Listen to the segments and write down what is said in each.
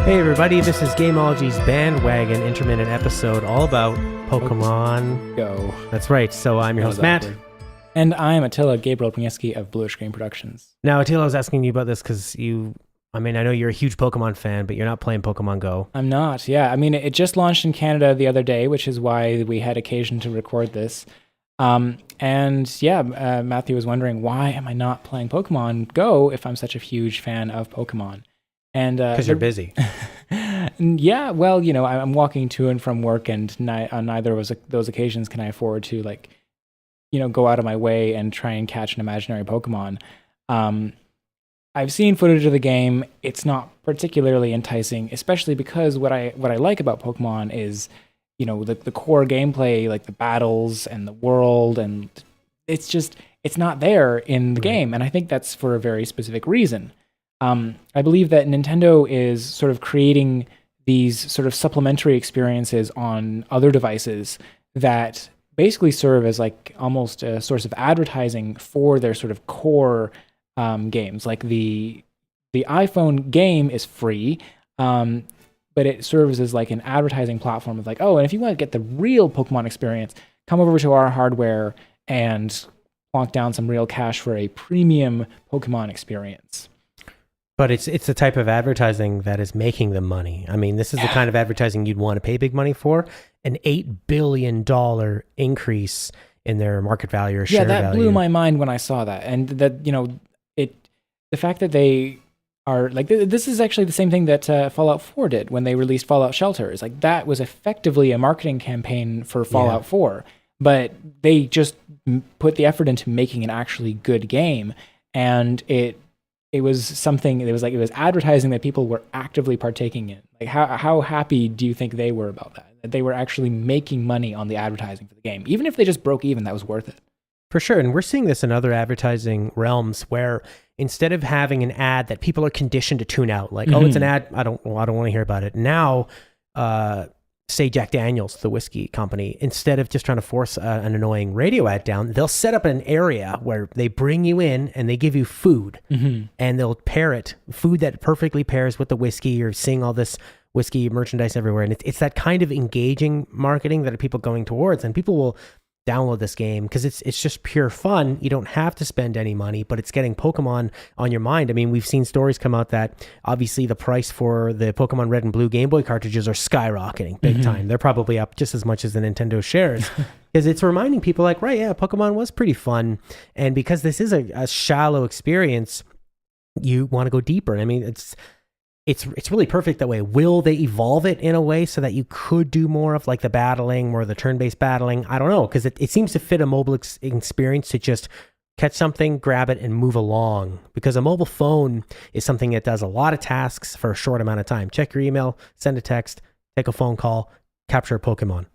Hey everybody, this is GAMEOLOGY's bandwagon intermittent episode all about Pokemon Go. That's right. So I'm your host, Matt. And I'm Attila, Gabriel Pniewski of Bluish Green Productions. Now, Attila, I was asking you about this because I know you're a huge Pokemon fan, but you're not playing Pokemon Go. I'm not, yeah. I mean, it just launched in Canada the other day, which is why we had occasion to record this. Matthew was wondering, why am I not playing Pokemon Go if I'm such a huge fan of Pokemon? And because you're busy. Yeah, well, I'm walking to and from work, and on neither of those occasions can I afford to, go out of my way and try and catch an imaginary Pokemon. I've seen footage of the game. It's not particularly enticing, especially because what I like about Pokemon is, the core gameplay, like the battles and the world, and it's not there in the game, and I think that's for a very specific reason. I believe that Nintendo is sort of creating these sort of supplementary experiences on other devices that basically serve as like almost a source of advertising for their sort of core games. Like the iPhone game is free, but it serves as like an advertising platform of like, oh, and if you want to get the real Pokemon experience, come over to our hardware and plonk down some real cash for a premium Pokemon experience. But it's the type of advertising that is making them money. I mean, this is the kind of advertising you'd want to pay big money for. An $8 billion increase in their market value or share value. Yeah, that blew my mind when I saw that. And that, the fact that they are like, this is actually the same thing that Fallout 4 did when they released Fallout Shelter. Like, that was effectively a marketing campaign for Fallout 4, but they just put the effort into making an actually good game. And it was something, it was advertising that people were actively partaking in. Like, how happy do you think they were about that? That they were actually making money on the advertising for the game. Even if they just broke even, that was worth it. For sure. And we're seeing this in other advertising realms where instead of having an ad that people are conditioned to tune out, like, oh, it's an ad, I don't want to hear about it. Now, say Jack Daniels, the whiskey company, instead of just trying to force an annoying radio ad down, they'll set up an area where they bring you in and they give you food, and they'll pair it, food that perfectly pairs with the whiskey. You're seeing all this whiskey merchandise everywhere, and it's that kind of engaging marketing that are people going towards, and people will download this game because it's just pure fun. You don't have to spend any money, but it's getting Pokemon on your mind. I mean, we've seen stories come out that obviously the price for the Pokemon Red and Blue Game Boy cartridges are skyrocketing big time. They're probably up just as much as the Nintendo shares because it's reminding people like, right, yeah, Pokemon was pretty fun. And because this is a shallow experience, you want to go deeper. I mean, it's really perfect that way. Will they evolve it in a way so that you could do more of like the battling or the turn-based battling? I don't know, because it seems to fit a mobile experience to just catch something, grab it, and move along. Because a mobile phone is something that does a lot of tasks for a short amount of time. Check your email, send a text, take a phone call, capture a Pokemon.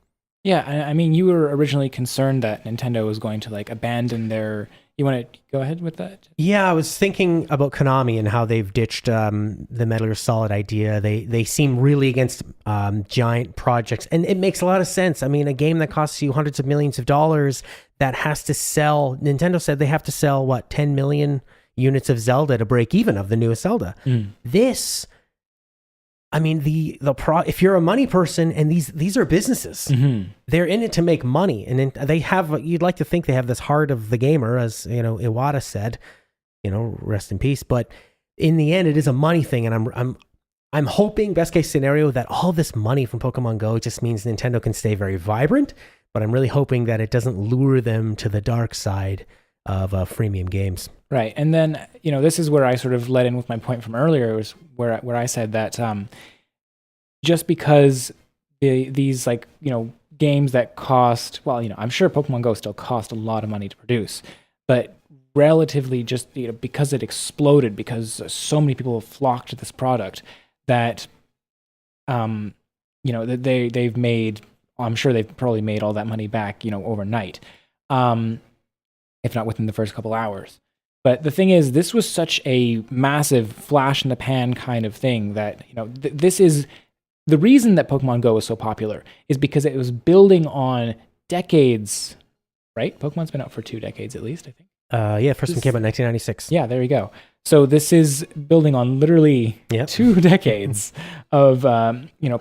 Yeah, I mean, you were originally concerned that Nintendo was going to like abandon their... You want to go ahead with that? Yeah, I was thinking about Konami and how they've ditched the Metal Gear Solid idea. They seem really against giant projects, and it makes a lot of sense. I mean, a game that costs you hundreds of millions of dollars that has to sell... Nintendo said they have to sell, 10 million units of Zelda to break even of the newest Zelda. This... I mean, if you're a money person, and these are businesses, they're in it to make money, and they have. You'd like to think they have this heart of the gamer, as Iwata said, rest in peace. But in the end, it is a money thing, and I'm hoping, best case scenario, that all this money from Pokemon Go just means Nintendo can stay very vibrant. But I'm really hoping that it doesn't lure them to the dark side of freemium games. Right, and then this is where I sort of led in with my point from earlier, was where I said that just because these games that cost, I'm sure Pokemon Go still cost a lot of money to produce, but relatively just because it exploded, because so many people have flocked to this product, that they've made, I'm sure they've probably made all that money back overnight, if not within the first couple hours. But the thing is, this was such a massive flash in the pan kind of thing that, this is the reason that Pokemon Go is so popular, is because it was building on decades, right? Pokemon's been out for 2 decades at least, I think. First one came out in 1996. Yeah, there you go. So this is building on literally 2 decades of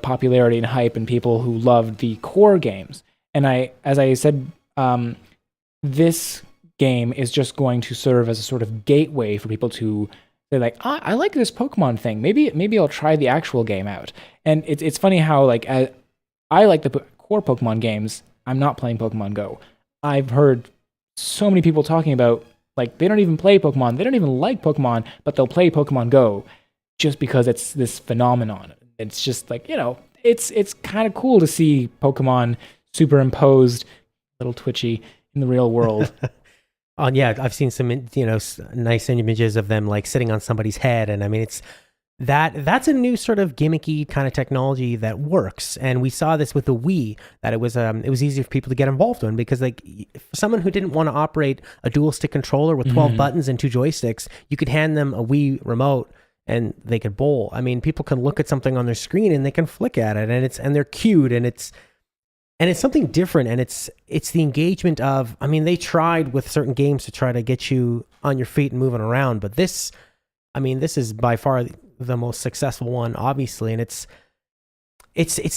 popularity and hype and people who loved the core games. And as I said, this game is just going to serve as a sort of gateway for people to say like, I like this Pokemon thing. Maybe I'll try the actual game out. And it's funny how like I like the core Pokemon games. I'm not playing Pokemon Go. I've heard so many people talking about like they don't even play Pokemon. They don't even like Pokemon, but they'll play Pokemon Go just because it's this phenomenon. It's just like, it's kind of cool to see Pokemon superimposed, a little twitchy in the real world. Yeah, I've seen some, nice images of them like sitting on somebody's head. And I mean, that's a new sort of gimmicky kind of technology that works. And we saw this with the Wii, that it was easy for people to get involved in, because like for someone who didn't want to operate a dual stick controller with 12 buttons and 2 joysticks, you could hand them a Wii remote and they could bowl. I mean, people can look at something on their screen and they can flick at it, and they're cute, and it's something different, and it's the engagement of, I mean, they tried with certain games to try to get you on your feet and moving around, but this is by far the most successful one, obviously, and it's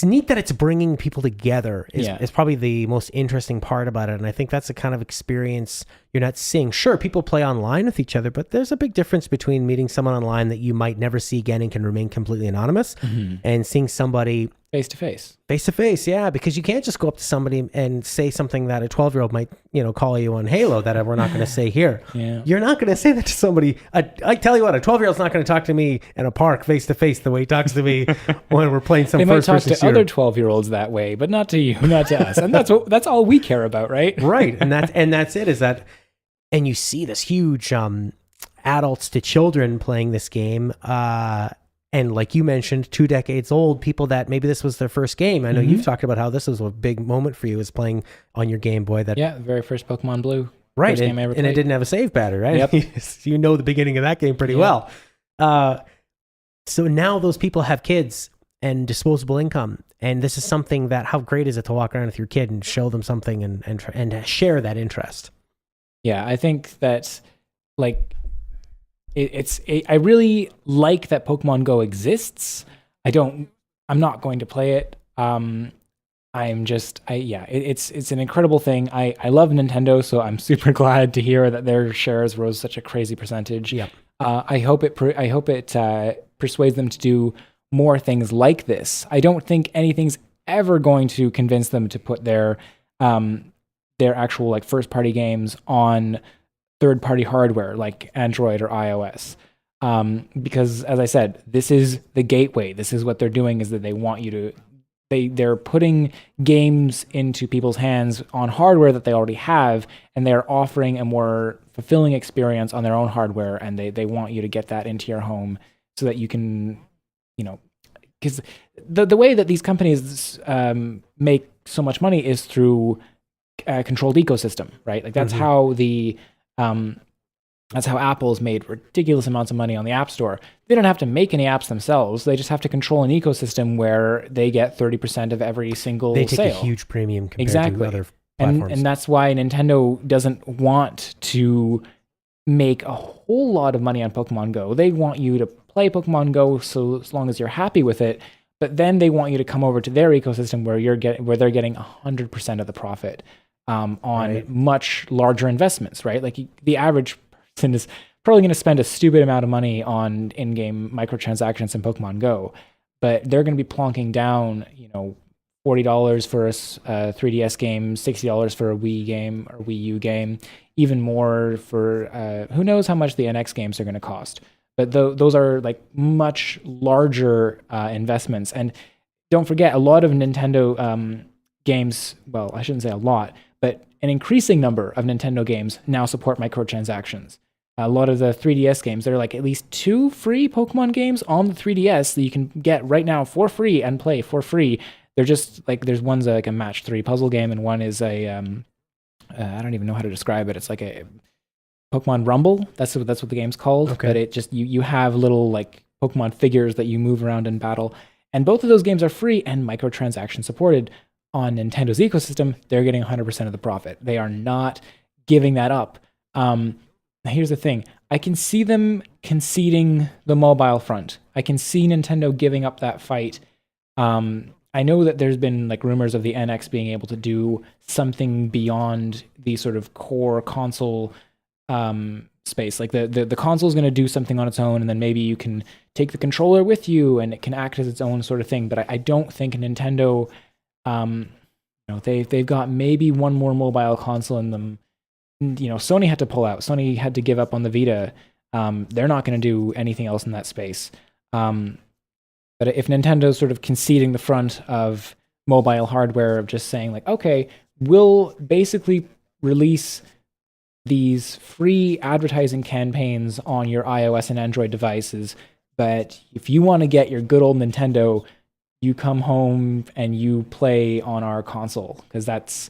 neat that it's bringing people together is probably the most interesting part about it. And I think that's the kind of experience you're not seeing. Sure, people play online with each other, but there's a big difference between meeting someone online that you might never see again and can remain completely anonymous, and seeing somebody face to face. Yeah, because you can't just go up to somebody and say something that a 12-year-old might, call you on Halo that we're not going to say here. Yeah. You're not going to say that to somebody. I tell you what, a 12-year-old's not going to talk to me in a park face to face the way he talks to me when we're playing some first person shooter. They might talk to other 12-year-olds that way, but not to you, not to us. And that's all we care about, right? Right. And that's it, is that, and you see this huge adults to children playing this game, and like you mentioned, 2 decades old, people that maybe this was their first game. I know you've talked about how this was a big moment for you, is playing on your Game Boy. The very first Pokemon Blue. Right, first game I ever played. And it didn't have a save pattern, right? Yep. You know the beginning of that game pretty well. So now those people have kids and disposable income, and this is something that, how great is it to walk around with your kid and show them something and share that interest? Yeah, I think that like I really like that Pokemon Go exists. I'm not going to play it. It's an incredible thing. I love Nintendo, so I'm super glad to hear that their shares rose such a crazy percentage. Yep. I hope it persuades them to do more things like this. I don't think anything's ever going to convince them to put their actual like first party games on third-party hardware like Android or iOS, because as I said, this is the gateway. This is what they're doing, is that they want you to. They're putting games into people's hands on hardware that they already have, and they're offering a more fulfilling experience on their own hardware, and they want you to get that into your home so that you can, because the way that these companies make so much money is through a controlled ecosystem, right? Like that's how that's how Apple's made ridiculous amounts of money on the App Store. They don't have to make any apps themselves. They just have to control an ecosystem where they get 30% of every single sale. They take a huge premium compared to other platforms. And that's why Nintendo doesn't want to make a whole lot of money on Pokemon Go. They want you to play Pokemon Go so as long as you're happy with it, but then they want you to come over to their ecosystem where they're getting 100% of the profit on much larger investments, right? Like the average person is probably going to spend a stupid amount of money on in-game microtransactions in Pokemon Go, but they're going to be plonking down, $40 for a 3DS game, $60 for a Wii game or Wii U game, even more for who knows how much the NX games are going to cost. But those are like much larger investments. And don't forget, a lot of Nintendo games, well, I shouldn't say a lot, but an increasing number of Nintendo games now support microtransactions. A lot of the 3DS games, there are like at least 2 free Pokemon games on the 3DS that you can get right now for free and play for free. They're just like, there's one's like a match 3 puzzle game, and one is a I don't even know how to describe it. It's like a Pokemon Rumble. That's what the game's called. Okay. But it just you have little like Pokemon figures that you move around in battle, and both of those games are free and microtransaction supported. On Nintendo's ecosystem, they're getting 100% of the profit. They are not giving that up. here's the thing. I can see them conceding the mobile front. I can see Nintendo giving up that fight. I know that there's been like rumors of the NX being able to do something beyond the sort of core console space. Like the console is going to do something on its own, and then maybe you can take the controller with you, and it can act as its own sort of thing. But I don't think Nintendo, they've got maybe one more mobile console in them. Sony had to pull out. Sony had to give up on the Vita. They're not going to do anything else in that space. But if Nintendo's sort of conceding the front of mobile hardware, of just saying like, okay, we'll basically release these free advertising campaigns on your iOS and Android devices, but if you want to get your good old Nintendo, you come home and you play on our console, because that's,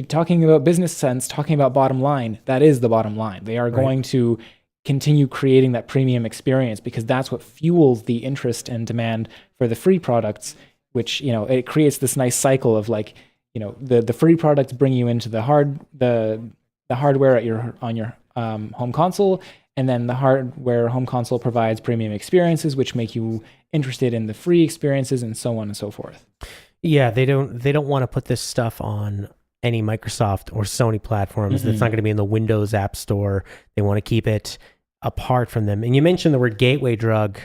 talking about business sense, talking about bottom line, that is the bottom line. They are going to continue creating that premium experience, because that's what fuels the interest and demand for the free products, which, it creates this nice cycle of like, the free products bring you into the hardware on your home console, and then the hardware home console provides premium experiences, which make you interested in the free experiences, and so on and so forth. Yeah, they don't want to put this stuff on any Microsoft or Sony platforms. Mm-mm. It's not going to be in the Windows App Store. They want to keep it apart from them. And you mentioned the word gateway drug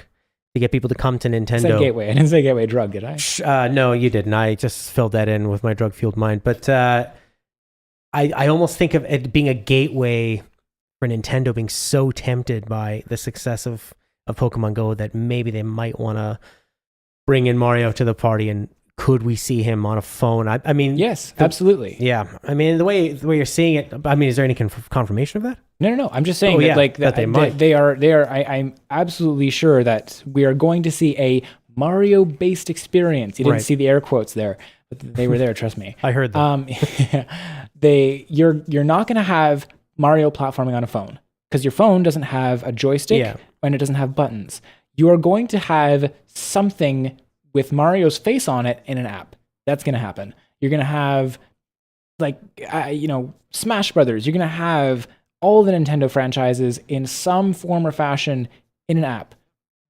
to get people to come to Nintendo. I said gateway. I didn't say gateway drug, did I? No, you didn't. I just filled that in with my drug-fueled mind. But I almost think of it being a gateway for Nintendo, being so tempted by the success of Pokemon Go that maybe they might want to bring in Mario to the party. And could we see him on a phone? I mean, yes, absolutely. Yeah, I mean, the way you're seeing it. I mean, is there any confirmation of that? No. I'm just saying that they might. They are. I'm absolutely sure that we are going to see a Mario-based experience. You didn't see the air quotes there, but they were there. Trust me. I heard them. You're not going to have Mario platforming on a phone, because your phone doesn't have a joystick and it doesn't have buttons. You are going to have something with Mario's face on it in an app. That's going to happen. You're going to have Smash Brothers. You're going to have all the Nintendo franchises in some form or fashion in an app.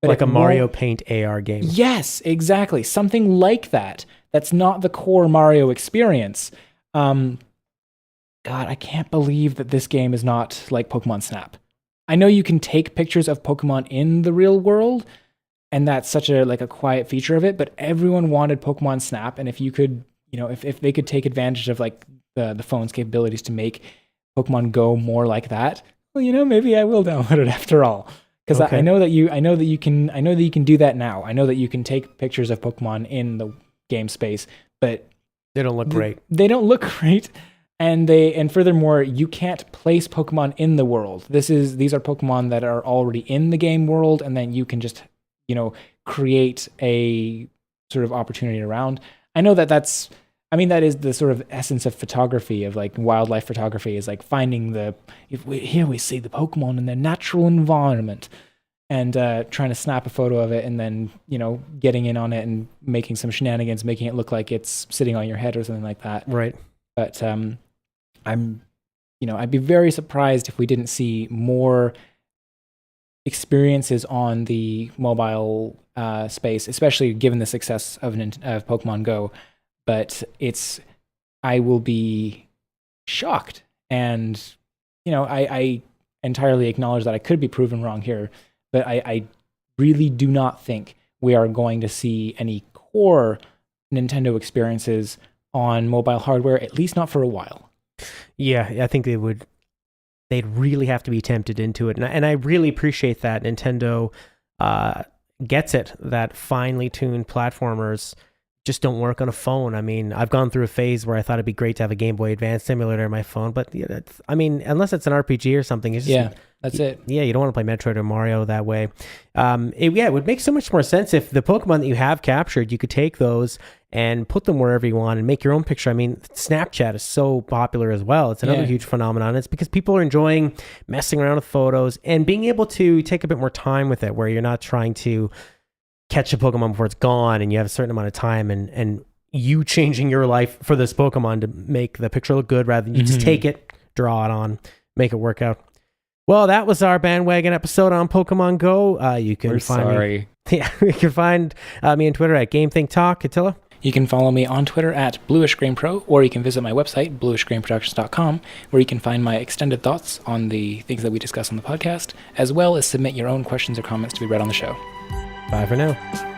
But like a Mario Paint AR game. Yes, exactly. Something like that. That's not the core Mario experience. God, I can't believe that this game is not like Pokemon Snap. I know you can take pictures of Pokemon in the real world, and that's such a quiet feature of it, but everyone wanted Pokemon Snap, and if you could, if they could take advantage of like the phone's capabilities to make Pokemon Go more like that, well, maybe I will download it after all. Because I know that you can do that now. I know that you can take pictures of Pokemon in the game space, but they don't look great. They don't look great. And furthermore, you can't place Pokemon in the world. These are Pokemon that are already in the game world, and then you can just create a sort of opportunity around. I know that is the sort of essence of photography, of like wildlife photography, is like finding here we see the Pokemon in their natural environment, and trying to snap a photo of it, and then getting in on it and making some shenanigans, making it look like it's sitting on your head or something like that. Right. But I'd be very surprised if we didn't see more experiences on the mobile space, especially given the success of Pokemon Go. But I will be shocked, and I entirely acknowledge that I could be proven wrong here, but I really do not think we are going to see any core Nintendo experiences on mobile hardware, at least not for a while. Yeah, I think they'd really have to be tempted into it. And I really appreciate that Nintendo gets it, that finely tuned platformers just don't work on a phone. I mean, I've gone through a phase where I thought it'd be great to have a Game Boy Advance emulator on my phone, but unless it's an RPG or something, it's just, that's it. Yeah, you don't want to play Metroid or Mario that way. It would make so much more sense if the Pokemon that you have captured, you could take those and put them wherever you want and make your own picture. I mean, Snapchat is so popular as well. It's another huge phenomenon. It's because people are enjoying messing around with photos and being able to take a bit more time with it, where you're not trying to catch a Pokemon before it's gone and you have a certain amount of time, and you changing your life for this Pokemon to make the picture look good, rather than you just take it, draw it on, make it work out. Well, that was our bandwagon episode on Pokemon Go. You can sorry. Yeah, you can find me on Twitter at GameThinkTalk. Attila? You can follow me on Twitter at BluishGrainPro, or you can visit my website, bluishgrainproductions.com, where you can find my extended thoughts on the things that we discuss on the podcast, as well as submit your own questions or comments to be read on the show. Bye for now.